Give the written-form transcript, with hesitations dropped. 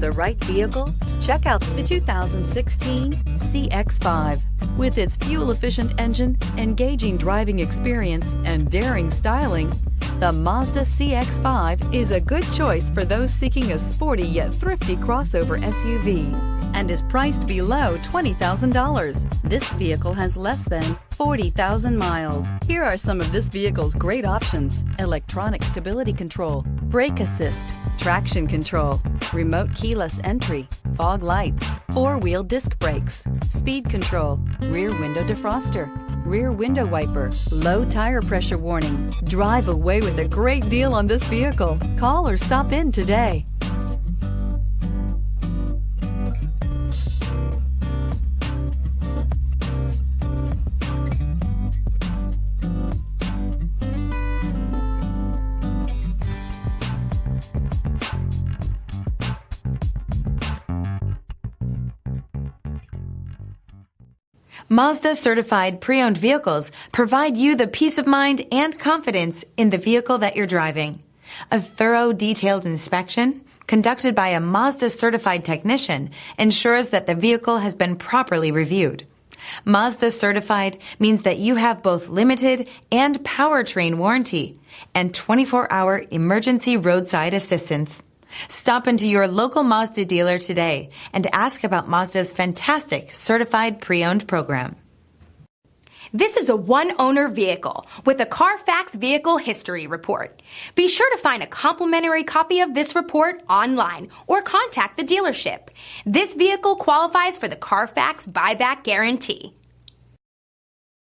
The right vehicle? Check out the 2016 CX-5. With its fuel-efficient engine, engaging driving experience, and daring styling, the Mazda CX-5 is a good choice for those seeking a sporty yet thrifty crossover SUV and is priced below $20,000. This vehicle has less than 40,000 miles. Here are some of this vehicle's great options: electronic stability control, brake assist, traction control, remote keyless entry, fog lights, four-wheel disc brakes, speed control, rear window defroster, rear window wiper, low tire pressure warning. Drive away with a great deal on this vehicle. Call or stop in today. Mazda certified pre-owned vehicles provide you the peace of mind and confidence in the vehicle that you're driving. A thorough, detailed inspection conducted by a Mazda certified technician ensures that the vehicle has been properly reviewed. Mazda certified means that you have both limited and powertrain warranty and 24-hour emergency roadside assistance. Stop into your local Mazda dealer today and ask about Mazda's fantastic certified pre-owned program. This is a one-owner vehicle with a CARFAX Vehicle History Report. Be sure to find a complimentary copy of this report online or contact the dealership. This vehicle qualifies for the CARFAX Buyback Guarantee.